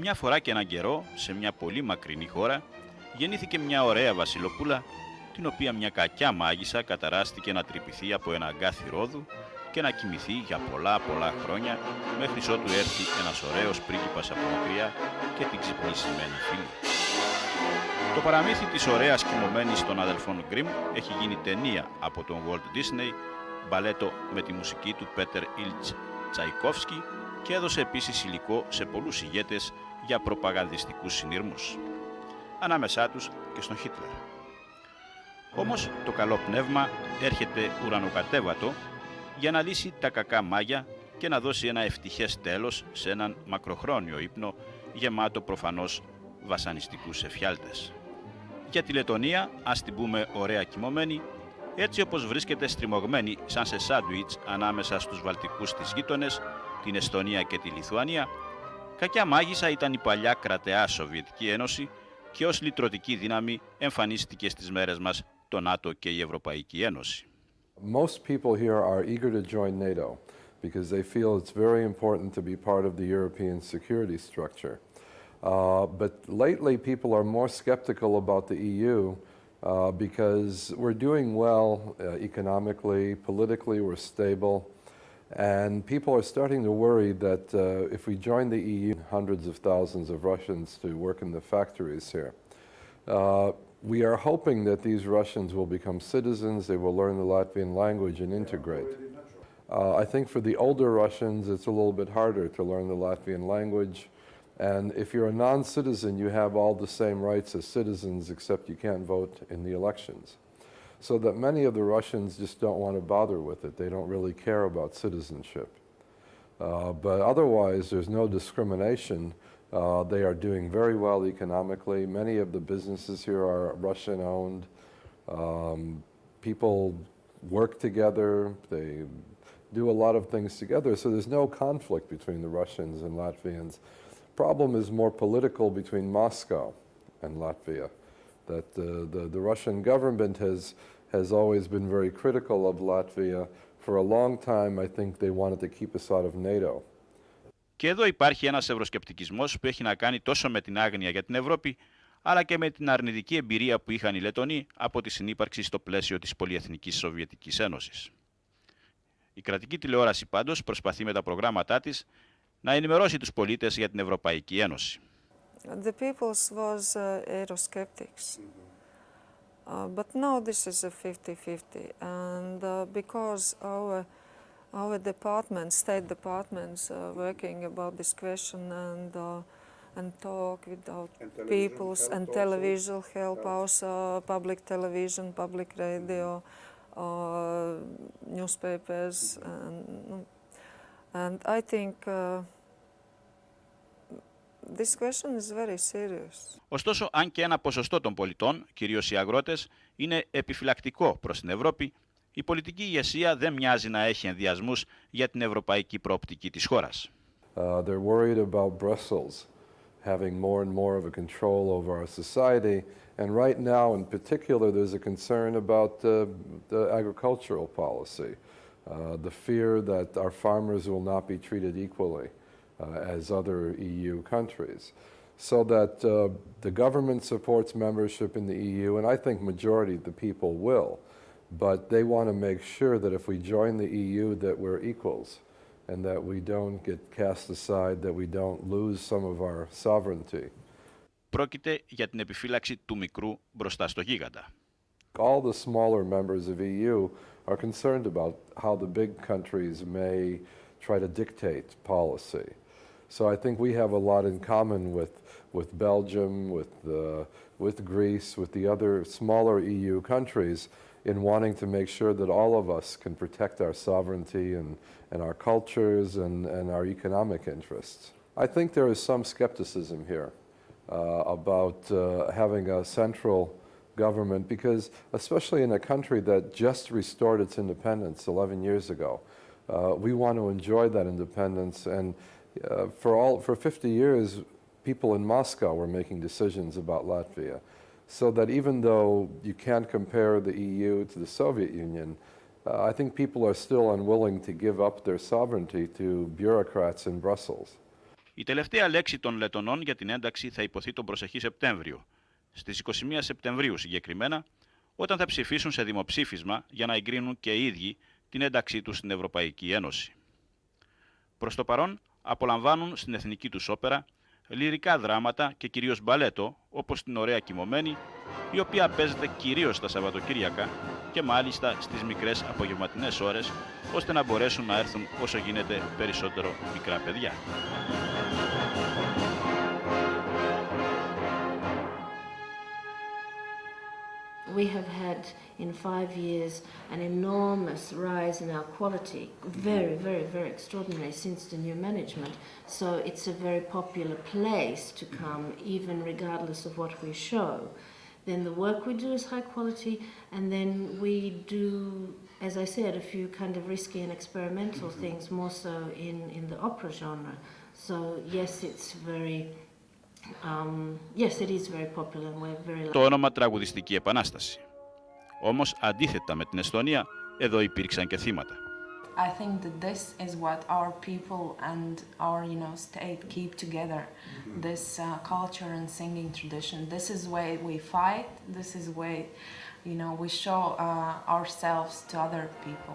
Μια φορά και έναν καιρό, σε μια πολύ μακρινή χώρα, γεννήθηκε μια ωραία βασιλοπούλα, την οποία μια κακιά μάγισσα καταράστηκε να τρυπηθεί από ένα αγκάθι ρόδου και να κοιμηθεί για πολλά χρόνια, μέχρι ότου έρθει ένας ωραίος πρίγκιπας από μακριά και την ξυπνήσει με ένα φίλι. Το παραμύθι της ωραίας κοιμωμένης των αδελφών Γκριμ έχει γίνει ταινία από τον Walt Disney, μπαλέτο με τη μουσική του Πέτερ Ιλτς Τσαϊκόφσκι και έδωσε επίσης υλικό σε πολλούς ηγέτες για προπαγανδιστικούς συνειρμούς, ανάμεσά τους και στον Χίτλερ. Όμως το καλό πνεύμα έρχεται ουρανοκατέβατο για να λύσει τα κακά μάγια και να δώσει ένα ευτυχές τέλος σε έναν μακροχρόνιο ύπνο γεμάτο προφανώς βασανιστικούς εφιάλτες. Για τη Λετονία, ας την πούμε ωραία κοιμωμένη, έτσι όπως βρίσκεται στριμωγμένη σαν σε σάντουιτς ανάμεσα στους βαλτικούς της γείτονες, την Εστονία και τη Λιθουανία, κακιά μάγισσα ήταν η παλιά κρατεά Σοβιετική Ένωση και ως λυτρωτική δύναμη εμφανίστηκε στις μέρες μας το ΝΑΤΟ και η Ευρωπαϊκή Ένωση. Most people here are eager to join NATO because they feel it's very important to be part of the European security structure. But lately people are more skeptical about the EU because we're doing well economically, politically we're stable, and people are starting to worry that if we join the EU, hundreds of thousands of Russians to work in the factories here. We are hoping that these Russians will become citizens, they will learn the Latvian language and integrate. I think for the older Russians, it's a little bit harder to learn the Latvian language. And if you're a non-citizen, you have all the same rights as citizens, except you can't vote in the elections. So that many of the Russians just don't want to bother with it. They don't really care about citizenship. But otherwise, there's no discrimination. They are doing very well economically. Many of the businesses here are Russian-owned. People work together. They do a lot of things together. So there's no conflict between the Russians and Latvians. Problem is more political between Moscow and Latvia. That the Russian government has always been very critical of Latvia. For a long time, I think they wanted to keep us out of NATO. Και εδώ υπάρχει ένας ευρωσκεπτικισμός που έχει να κάνει τόσο με την άγνοια για την Ευρώπη, αλλά και με την αρνητική εμπειρία που είχαν οι Λετονοί από τη συνύπαρξη στο πλαίσιο της πολυεθνικής Σοβιετικής Ένωσης. Η κρατική τηλεόραση πάντως προσπαθεί με τα προγράμματά της να ενημερώσει τους πολίτες για την Ευρωπαϊκή Ένωση. The people's was Eurosceptics. But now this is a 50-50, and because our departments, state departments, are working about this question and talk with our peoples, and television help also, public television, public radio, newspapers, and I think this question is very serious. Ωστόσο, αν και ένα ποσοστό των πολιτών, κυρίως οι αγρότες, είναι επιφυλακτικό προς την Ευρώπη, η πολιτική ηγεσία δεν μοιάζει να έχει ενδιασμούς για την ευρωπαϊκή προοπτική της χώρας. They're worried about Brussels having more and more of a control over our society, and right now in particular there's a concern about the agricultural policy, the fear that our farmers will not be treated equally as other EU countries. So that the government supports membership in the EU, and I think majority of the people will. But they want to make sure that if we join the EU that we're equals and that we don't get cast aside, that we don't lose some of our sovereignty. Πρόκειται για την επιφύλαξη του μικρού μπροστά στο γίγαντα. All the smaller members of EU are concerned about how the big countries may try to dictate policy. So I think we have a lot in common with Belgium, with Greece, with the other smaller EU countries in wanting to make sure that all of us can protect our sovereignty and our cultures and our economic interests. I think there is some skepticism here about having a central government because, especially in a country that just restored its independence 11 years ago, we want to enjoy that independence. And for 50 years, people in Moscow were making decisions about Latvia. So that even though you can't compare the EU to the Soviet Union, I think people are still unwilling to give up their sovereignty to bureaucrats in Brussels. Η τελευταία λέξη των Λετονών για την ένταξη θα υποθεί τον προσεχή Σεπτέμβριο, στις 21 Σεπτεμβρίου συγκεκριμένα, όταν θα ψηφίσουν σε δημοψήφισμα για να εγκρίνουν και οι ίδιοι την ένταξή τους στην Ευρωπαϊκή Ένωση. Προς το παρόν, απολαμβάνουν στην εθνική τους όπερα λυρικά δράματα και κυρίως μπαλέτο, όπως την Ωραία Κοιμωμένη, η οποία παίζεται κυρίως τα Σαββατοκύριακα και μάλιστα στις μικρές απογευματινές ώρες, ώστε να μπορέσουν να έρθουν όσο γίνεται περισσότερο μικρά παιδιά. We have had in 5 years an enormous rise in our quality, very, very, very extraordinary since the new management. So it's a very popular place to come, even regardless of what we show. Then the work we do is high quality, and then we do, as I said, a few kind of risky and experimental things, more so in the opera genre. So yes, it's very... yes, it is very popular and we're very... Το όνομα τραγουδιστική επανάσταση. Όμως, αντίθετα με την Εστονία, εδώ υπήρξαν και θύματα. I think that this is what our people and our, state keep together. This culture and singing tradition. This is why we fight. This is why, we show ourselves to other people.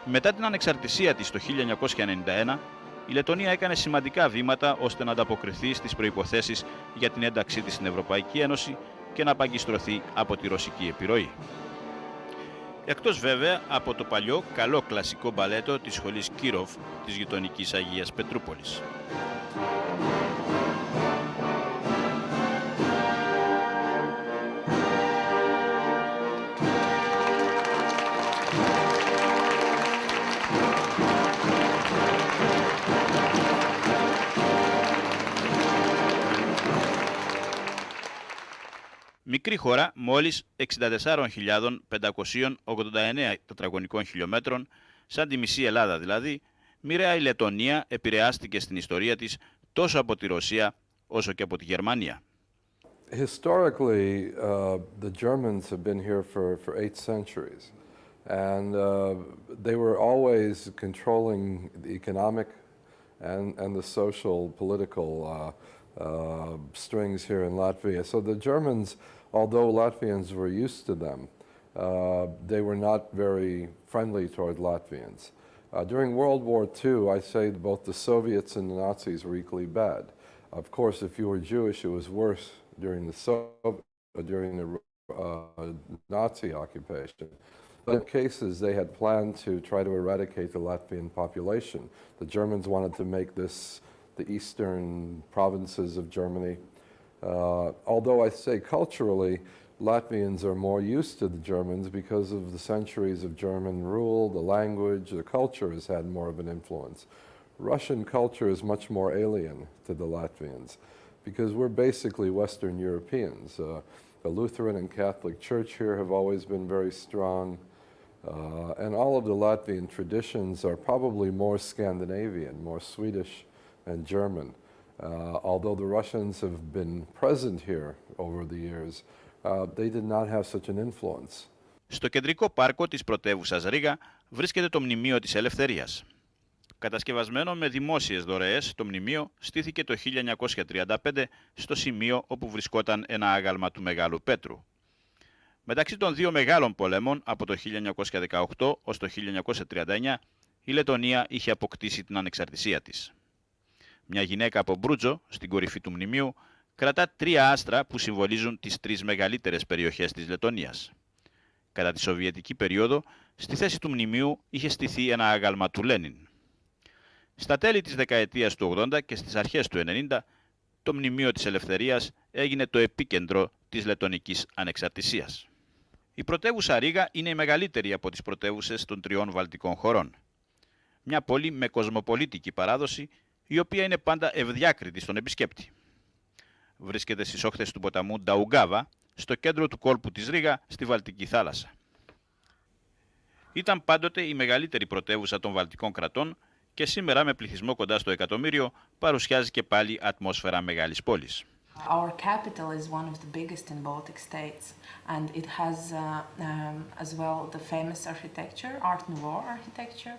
Μετά την ανεξαρτησία της το 1991, η Λετονία έκανε σημαντικά βήματα ώστε να ανταποκριθεί στις προϋποθέσεις για την ένταξή της στην Ευρωπαϊκή Ένωση και να απαγκιστρωθεί από τη ρωσική επιρροή. Εκτός βέβαια από το παλιό καλό κλασικό μπαλέτο της σχολής Κίροφ της γειτονικής Αγίας Πετρούπολης. Μικρή χώρα μόλις 64.589 τετραγωνικών χιλιόμετρων, σαν τη μισή Ελλάδα δηλαδή, μοιραία η Λετονία επηρεάστηκε στην ιστορία της τόσο από τη Ρωσία όσο και από τη Γερμανία. Historically, the Germans have been here for 8 centuries, and they were always controlling the economic and the social, political strings here in Latvia. So the Germans, although Latvians were used to them, they were not very friendly toward Latvians. During World War II, I say both the Soviets and the Nazis were equally bad. Of course, if you were Jewish, it was worse during the Nazi occupation. But in cases, they had planned to try to eradicate the Latvian population. The Germans wanted to make this the eastern provinces of Germany. Although I say culturally, Latvians are more used to the Germans because of the centuries of German rule, the language, the culture has had more of an influence. Russian culture is much more alien to the Latvians because we're basically Western Europeans. The Lutheran and Catholic Church here have always been very strong, and all of the Latvian traditions are probably more Scandinavian, more Swedish and German. Although the Russians have been present here over the years, they did not have such an influence. Στο κεντρικό πάρκο της πρωτεύουσας Ρίγα βρίσκεται το Μνημείο της Ελευθερίας. Κατασκευασμένο με δημόσιες δωρεές, το μνημείο στήθηκε το 1935 στο σημείο όπου βρισκόταν ένα άγαλμα του Μεγάλου Πέτρου. Μεταξύ των δύο μεγάλων πολέμων, από το 1918 ως το 1939, η Λετονία είχε αποκτήσει την ανεξαρτησία της. Μια γυναίκα από Μπρούτζο, στην κορυφή του μνημείου, κρατά 3 άστρα που συμβολίζουν τις 3 μεγαλύτερες περιοχές της Λετονίας. Κατά τη Σοβιετική περίοδο, στη θέση του μνημείου είχε στηθεί ένα άγαλμα του Λένιν. Στα τέλη της δεκαετίας του 80 και στις αρχές του 90, το Μνημείο της Ελευθερίας έγινε το επίκεντρο της λετονικής ανεξαρτησίας. Η πρωτεύουσα Ρίγα είναι η μεγαλύτερη από τις πρωτεύουσες των 3 βαλτικών χωρών. Μια πόλη με κοσμοπολίτικη παράδοση, η οποία είναι πάντα ευδιάκριτη στον επισκέπτη. Βρίσκεται στις όχθες του ποταμού Νταουγκάβα, στο κέντρο του κόλπου της Ρίγα, στη Βαλτική θάλασσα. Ήταν πάντοτε η μεγαλύτερη πρωτεύουσα των βαλτικών κρατών και σήμερα με πληθυσμό κοντά στο 1.000.000 παρουσιάζει και πάλι ατμόσφαιρα μεγάλης πόλης. Our capital is one of the biggest in Baltic states, and it has as well the famous architecture, Art Nouveau architecture,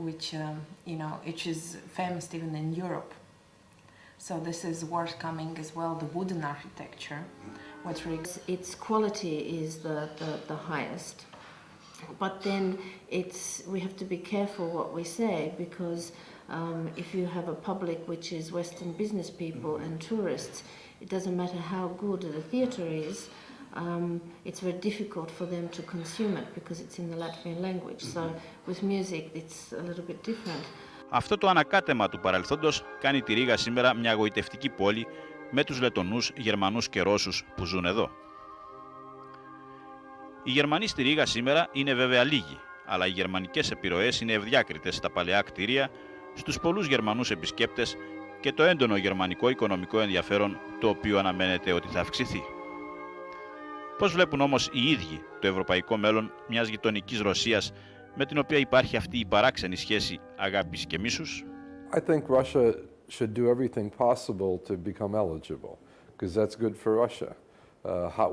which which is famous even in Europe. So this is worth coming as well, the wooden architecture. Its quality is the highest. But then we have to be careful what we say, because if you have a public which is Western business people and tourists, it doesn't matter how good the theatre is, it's very difficult for them to consume it because it's in the Latvian language. So with music it's a little bit different. Αυτό το ανακάτεμα του παρελθόντος κάνει τη Ρήγα σήμερα μια γοητευτική πόλη με τους Λετονούς, Γερμανούς και Ρώσους που ζουν εδώ. Οι Γερμανοί στη Ρήγα σήμερα είναι βέβαια λίγοι, αλλά οι γερμανικές επιρροές είναι ευδιάκριτες στα παλαιά κτίρια, στους πολλούς Γερμανούς επισκέπτες και το έντονο γερμανικό οικονομικό ενδιαφέρον, το οποίο αναμένεται ότι θα αυξηθεί. Πώς βλέπουν όμως οι ίδιοι το ευρωπαϊκό μέλλον μιας γειτονικής Ρωσίας με την οποία υπάρχει αυτή η παράξενη σχέση αγάπης και μίσους? I think Russia should do everything possible to become eligible, because that's good for Russia.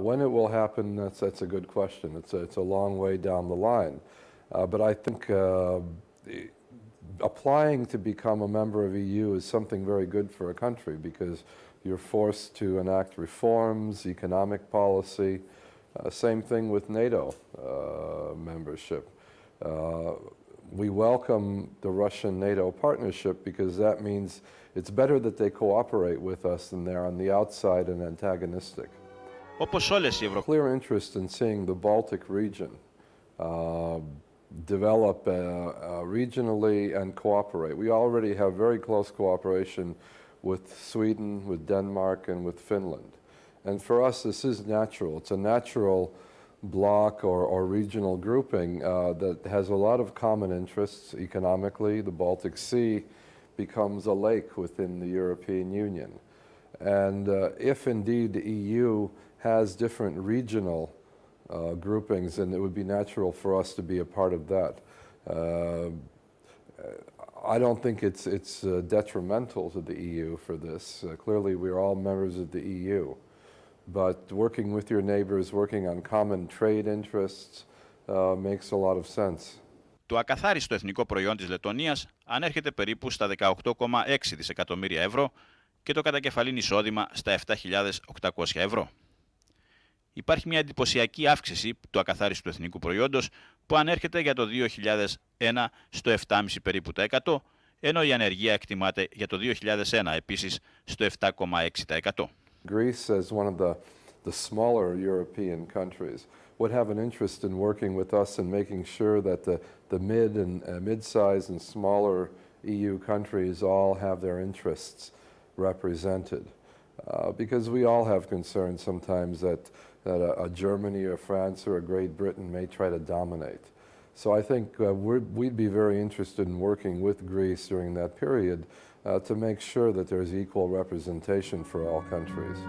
When it will happen, that's a good question. It's a long way down the line. But I think applying to become a member of EU is something very good for a country, because you're forced to enact reforms, economic policy. Same thing with NATO membership. We welcome the Russian-NATO partnership because that means it's better that they cooperate with us than they're on the outside and antagonistic. Όπως όλες οι Clear interest in seeing the Baltic region develop regionally and cooperate. We already have very close cooperation with Sweden, with Denmark, and with Finland. And for us, this is natural. It's a natural bloc or regional grouping that has a lot of common interests economically. The Baltic Sea becomes a lake within the European Union. And if indeed the EU has different regional groupings, then it would be natural for us to be a part of that. I don't think it's detrimental to the EU for this. Clearly, we're all members of the EU. But working with your neighbors, working on common trade interests, makes a lot of sense. Το ακαθάριστο εθνικό προϊόν της Λετωνίας ανέρχεται περίπου στα 18,6 δισεκατομμύρια ευρώ και το κατακεφαλήν εισόδημα στα 7.800 ευρώ. Υπάρχει μια εντυπωσιακή αύξηση του ακαθάριστου εθνικού προϊόντος που ανέρχεται για το 2001 στο 7,5 περίπου τα 100, ενώ η ανεργία εκτιμάται για το 2001 επίσης στο 7,6%. Greece, as one of the smaller European countries, would have an interest in working with us and making sure that the mid-size and smaller EU countries all have their interests represented. Because we all have concerns sometimes that a Germany or France or a Great Britain may try to dominate. So I think we'd be very interested in working with Greece during that period to make sure that there's equal representation for all countries.